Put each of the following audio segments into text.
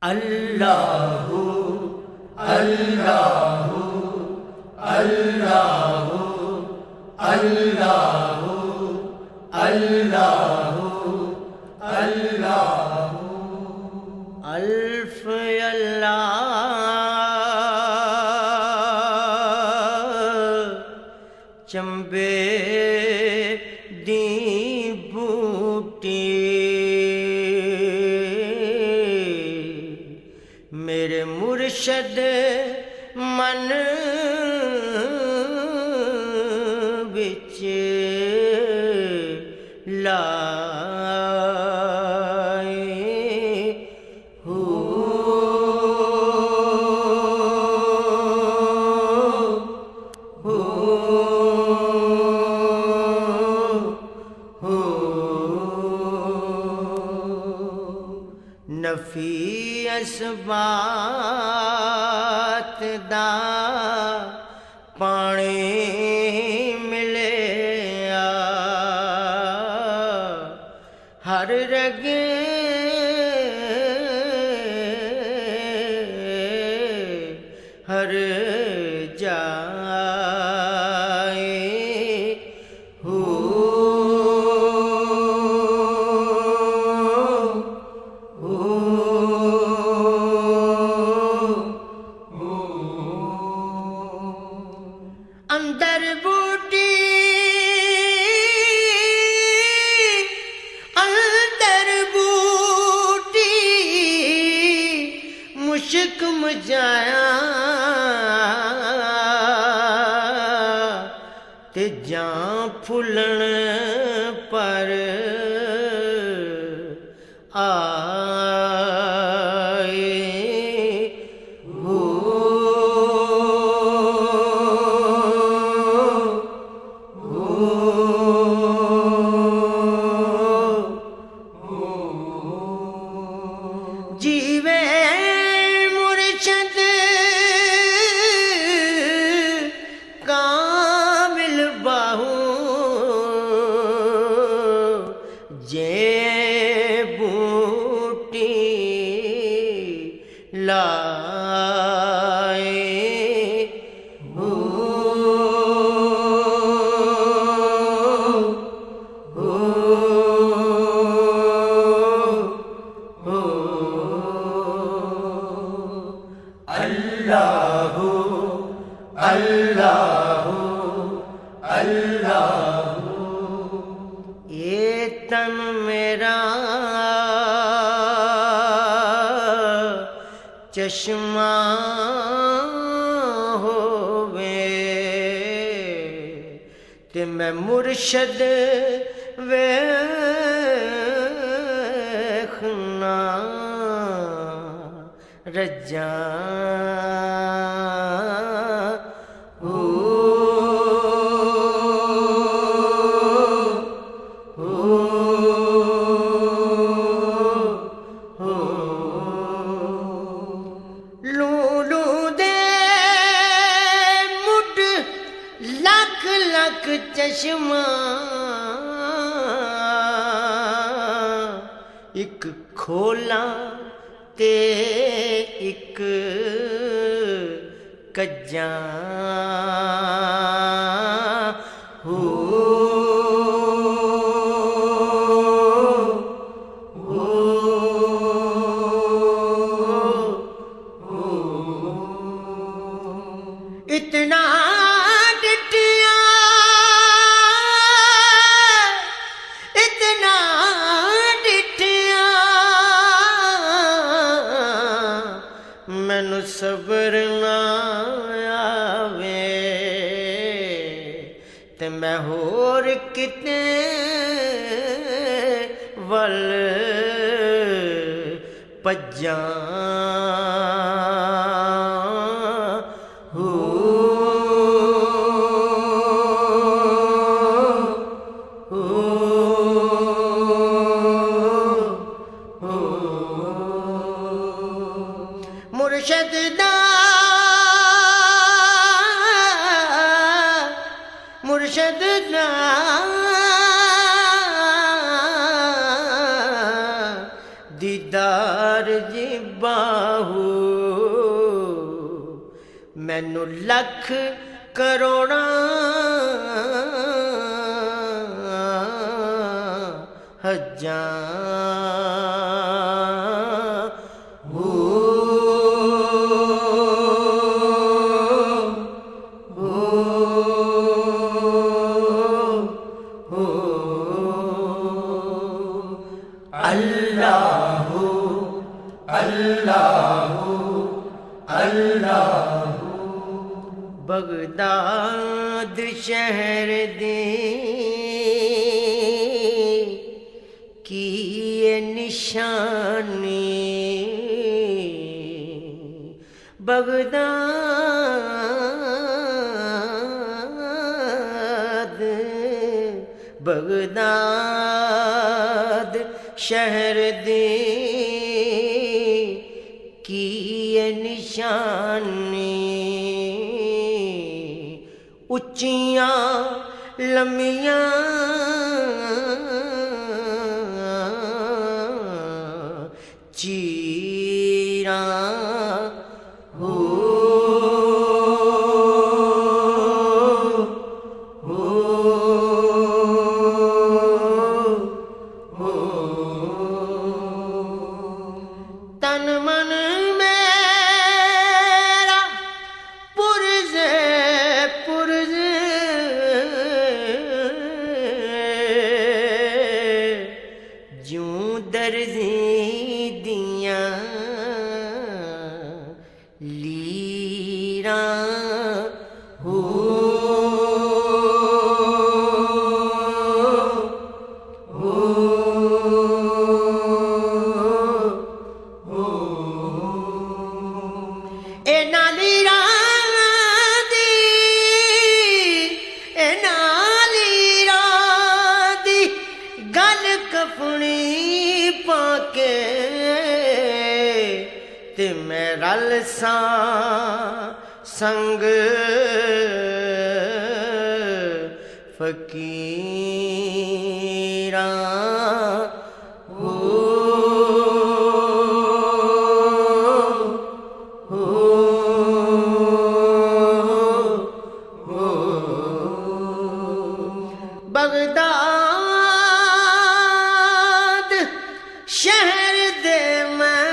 अल्लाहु अल्लाहु अल्लाहु अल्लाहु अल्लाहु अल्लाहु अल्फ अल्लाह चंबे दी बूटी मेरे मुर्शद मन बिच लाए हो नफी असबात दा पानी मिले हर रगे हर जाए हो अंदर बूटी अंदर बूटी मुश्क मजाया ते जां फुलन पर आए हो जीवे मुर्शद कामिल बाहू जे बूटी लाए हो अल्लाहु अल्लाहु अल्लाहु ये तन मेरा चश्मा होवे ते मैं मुर्शद वेखना रजा हो लूलू दे मुड लख लख चश्मा एक खोला ते एक कज्जा हो इतना डिटिया इतना डिटिया मैनू सबर ना आवे ते मैं होर किते वल भज्जां हो मुर्शद दा मुर्शद दा दीदार यार जी बाहू मैनू लख करोड़ा हजार अल्लाहु अल्लाहु अल्लाहु बगदाद शहर दे की ये निशानी बगदाद बगदाद शहर दे की ये निशानी उच्चियां लम्मियां चीरां तन मन मेरा पुरज़े पुरज़े जूं दर्जी दियां लीरां हो कफनी पाके ते मैं रल सा संग फकीरा बगदाद शहर दे मैं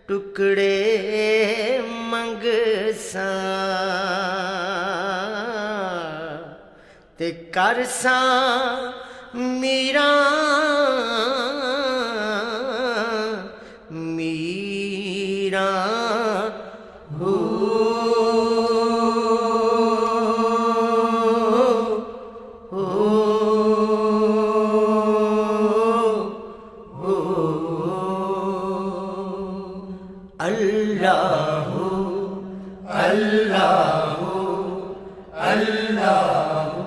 टुकड़े मंगसा ते करसा मीरा मीरा हो अल्लाहु अल्लाहु अल्लाहु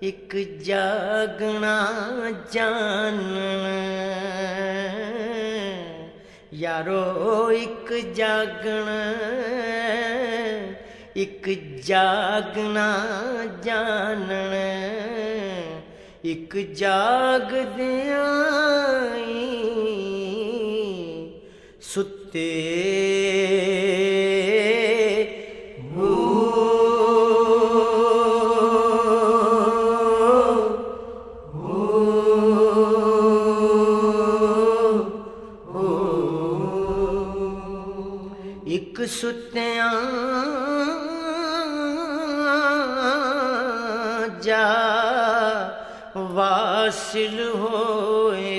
एक जागना जानना यारो एक जागना जानना एक जागदियां सुते एक सुत्या जा वासिल होए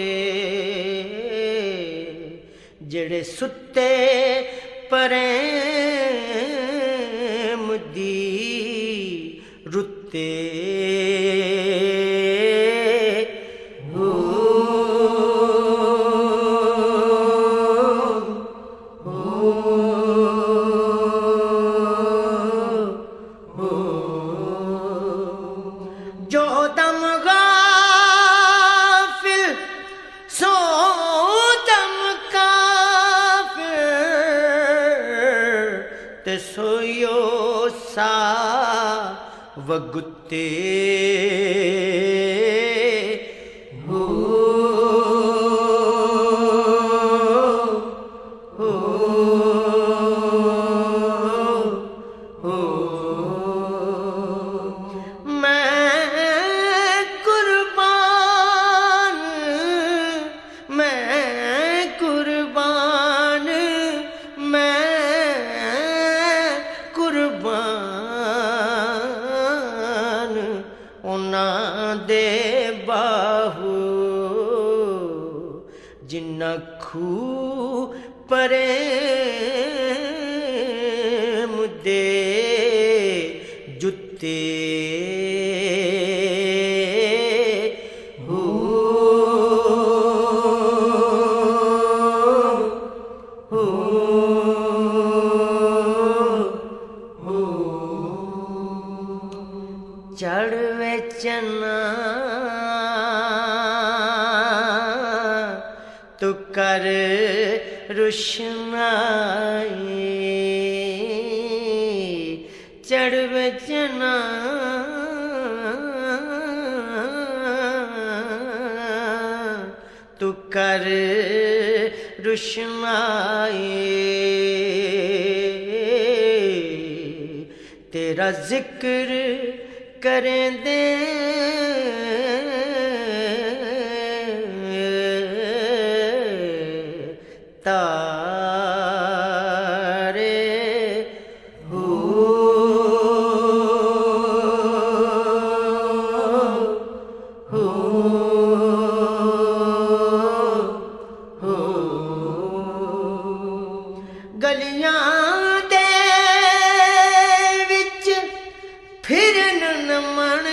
जेड़े सुते प्रेम दी रुते जो दम गाफिल सो दम काफिर ते सोयो सा वगुते हो जिन्ना खू परे मुद्दे जुत्ते हो चढ़वे चना तू कर रुशनाई चढ़वे चना तू कर रुशनाई तेरा जिक्र करें दे तारे हो गलियां दे विच फिरन नमन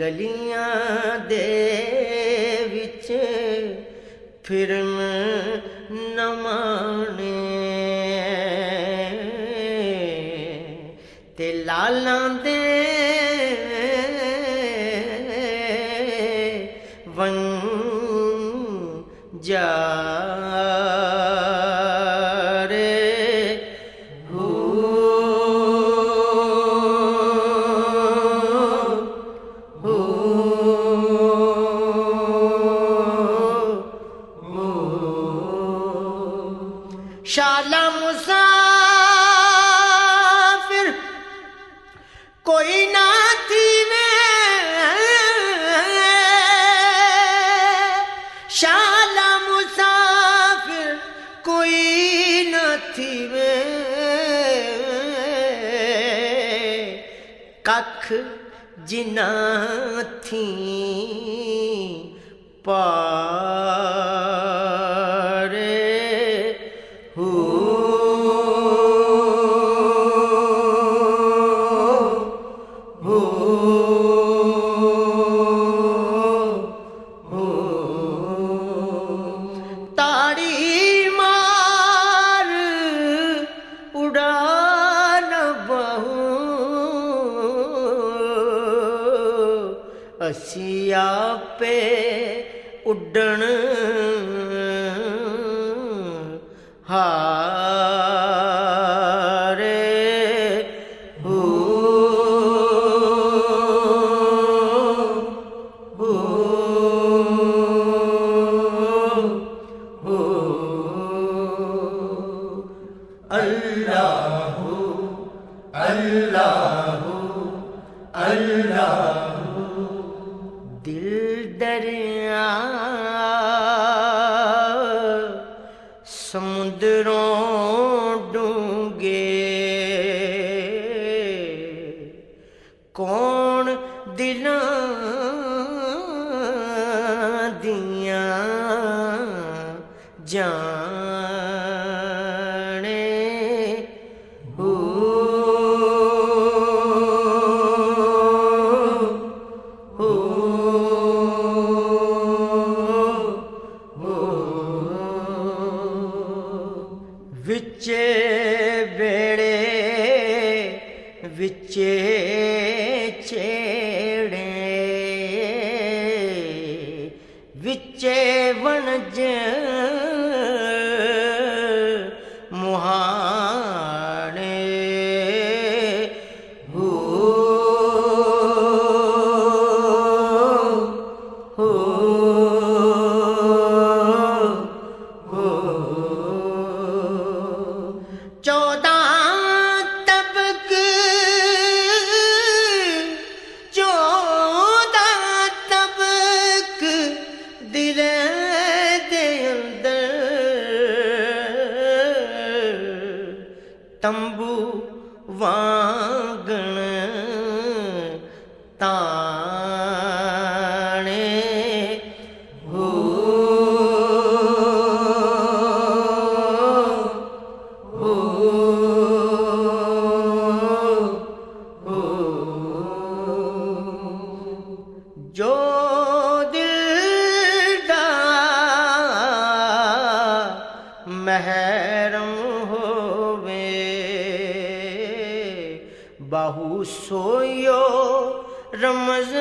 गलियां दे विच फिरन नमाने ते लालां दे वंजारे हो शाला मुसाफिर कोई ना थी शाला मुसाफिर कोई न थी कख जिना थी पारे हो असिया पे उड्डण हारे हो अल्लाह अल्लाह अल्लाह दिल दरिया समुद्रों डूंगे कौन दिलां दिया जाने हो विचे बेड़े विचे छेड़े विचे वणज मुहाने 14 तबक 14 तबक दिल दे अंदर तंबू वांगण ताने हो जो दिल दा महरम होवे बाहू सोयो रमज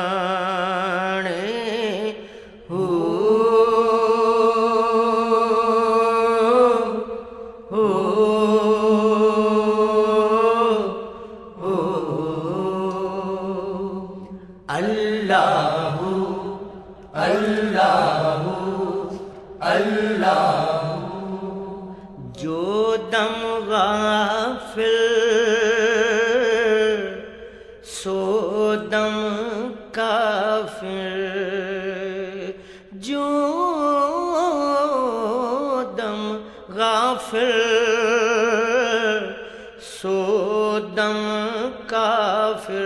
पछाणे हो अल्लाहु अल्लाहु अल्लाहु जो दम गाफिल सो दम काफिर जो दम गाफिल सो दम काफिर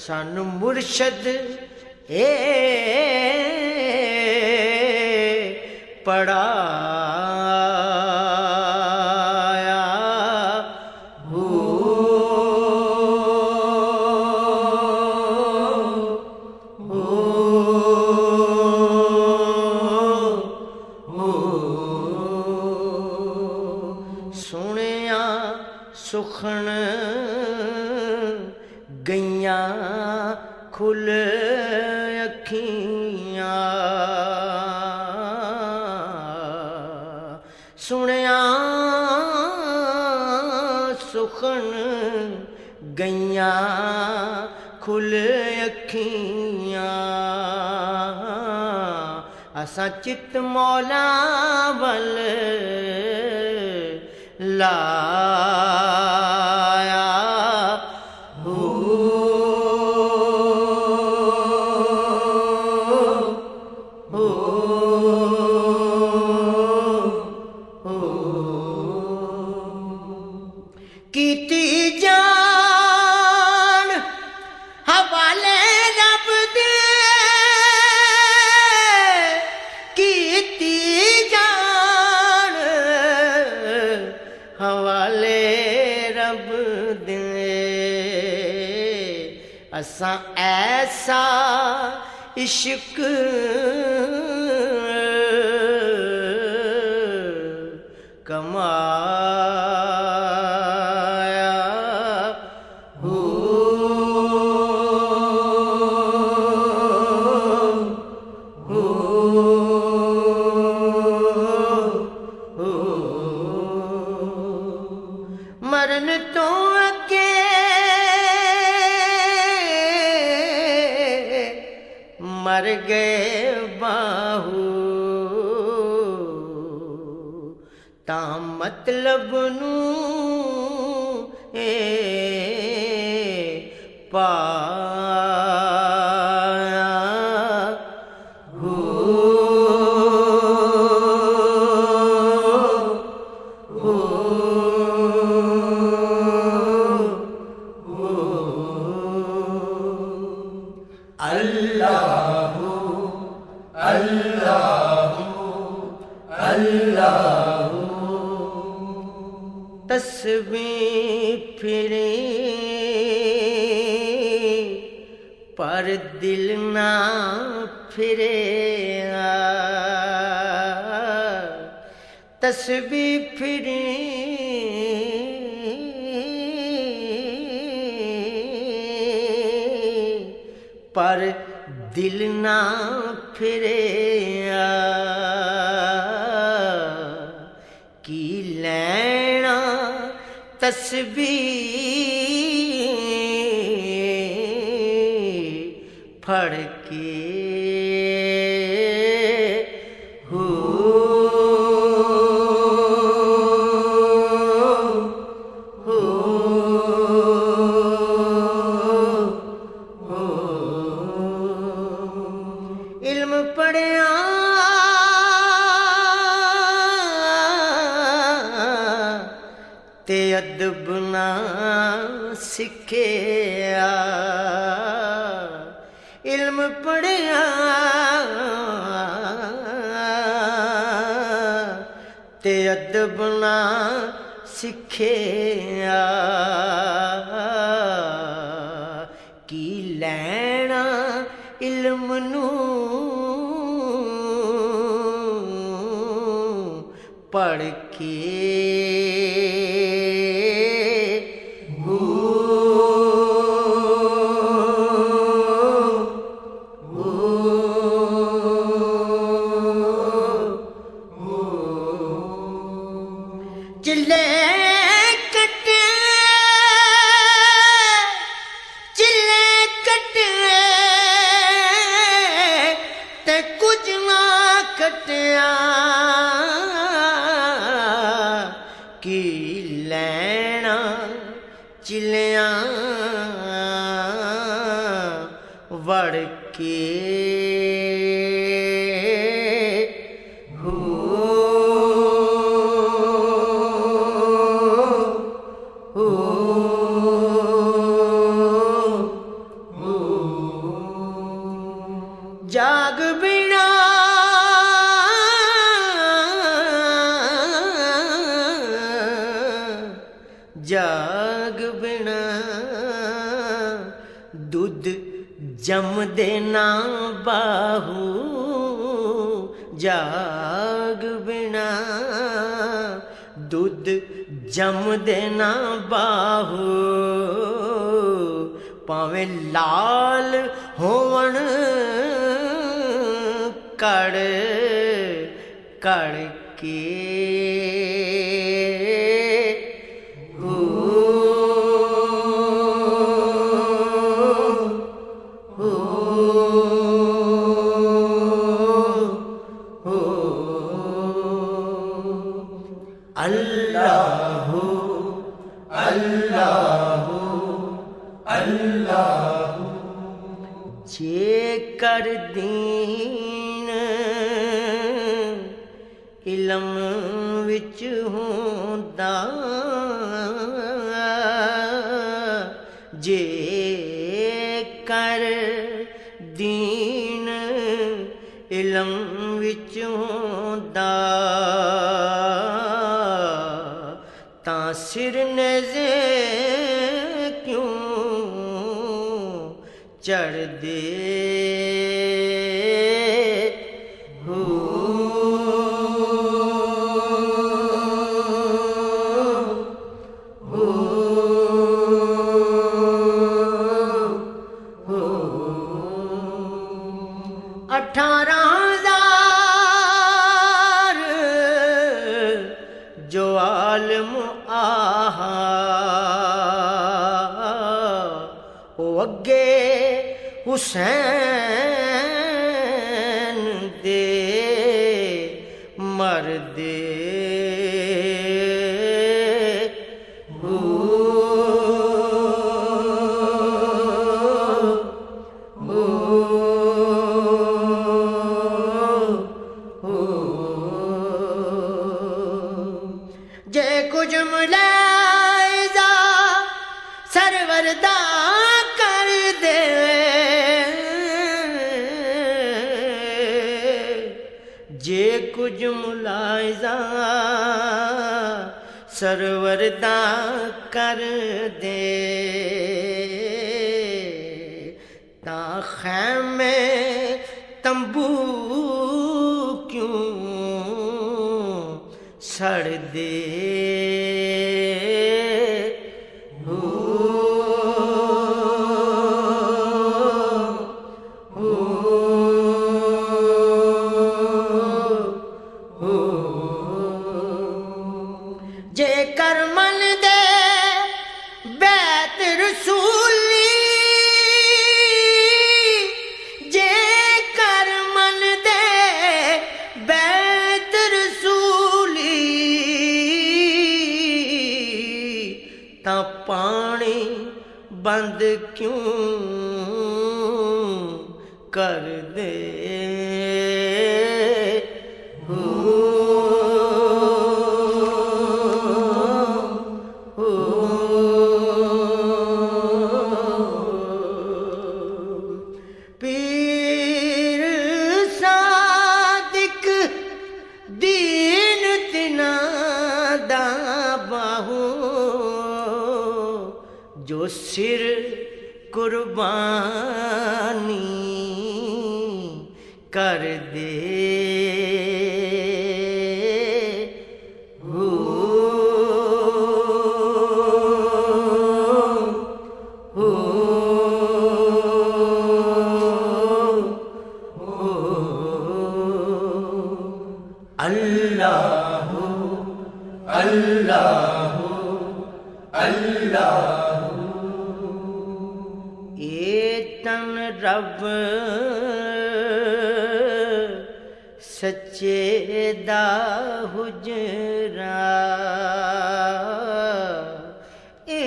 सन मुर्शद ए पढ़ाया हो सुनिया सुखन गईयां खुल अखियां सुनिया सुखन गईयां खुल अखियां असां चित मौला वल लाया हो कीती जान हवाले रब दे कीती जान हवाले रब दे असां ऐसा इश्क कमाया हो मरन तो अगे मर गए बाहू ता मतलब नू पाया हो अल्लाहु अल्लाहु अल्लाहु तस्बीह फिरे पर दिल ना फिरे तस्बीह फिरे पर दिल ना फिरे की लैना तस्बीह फड़के हो इल्म पढ़िया ते अदब ना सिखिया इल्म पढ़िया ते अदब ना सिखिया की लैना इल्म नू पढ़ के चिल्ले कटे ते कुछ ना कटिया की लैना चिलिया वड़ के जाग बिना जाग बिना दूध जम देना बाहू जाग बिना दूध जम देना बाहू पावे लाल होवन कड़ कड़ के अल्लाहु अल्लाहु अल्लाहु जे कर दीन इलम विच होंदा जे कर दीन इलम विच होंदा तां सिर नेज़े क्यों चढ़ दे जो आलम आहा ओ अगे हुसैन दे मरदे जे कुछ मुलाइजा सरवरदा कर दे जे कुछ मुलाइजा सरवरदा कर दे ता खैमे तंबू क्यों सड़ दे जे करमन दे बैत रसूली क्यों कर दे पीर सादिक दीन तिना दा बाहू जो सिर कुर्बानी कर दे अल्लाह अल्लाह अल्लाह ये तन रब सच्चे दा हुजरा ए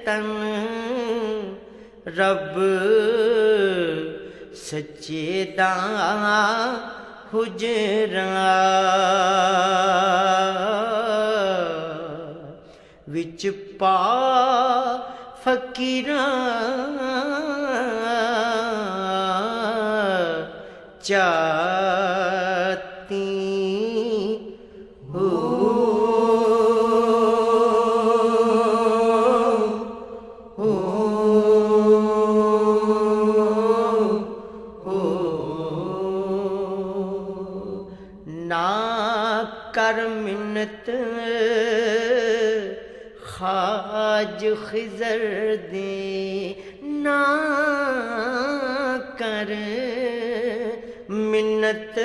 तन रब सच्चे दा हुजरा विच पा फकीरां चाहती ना कर मिन्नत खाज खिजर दे ना कर मिन्नत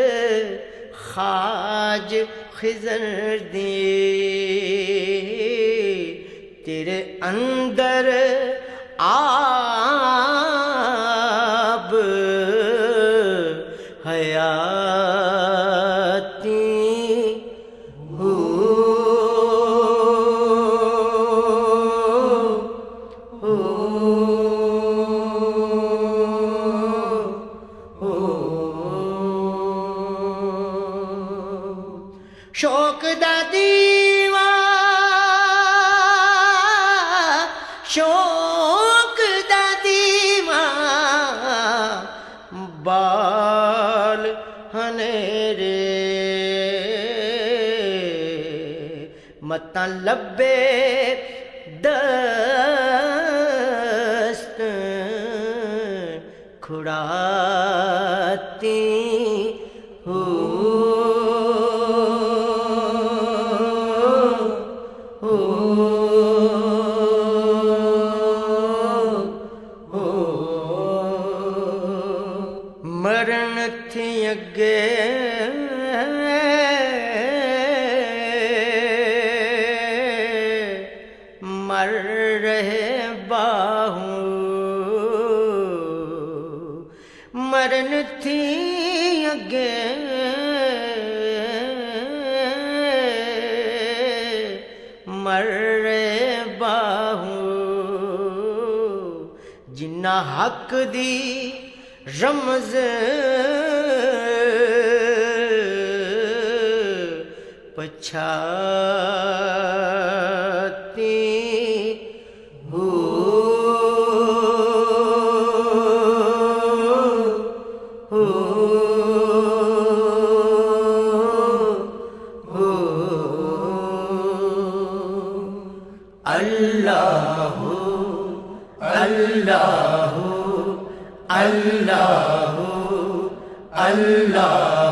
खाज खिजर दे तेरे अंदर आब हयाती शौक दा दीवा शौक दा दीवा बाल हनेरे मता लब्बे दस्त खुड़ाती मरण थी अगे मर रहे बाहू मरण थी अगे मर रहे बाहू जिन्ना हक दी रमज पछाती अल्लाह अल्लाह अल्लाह अल्लाह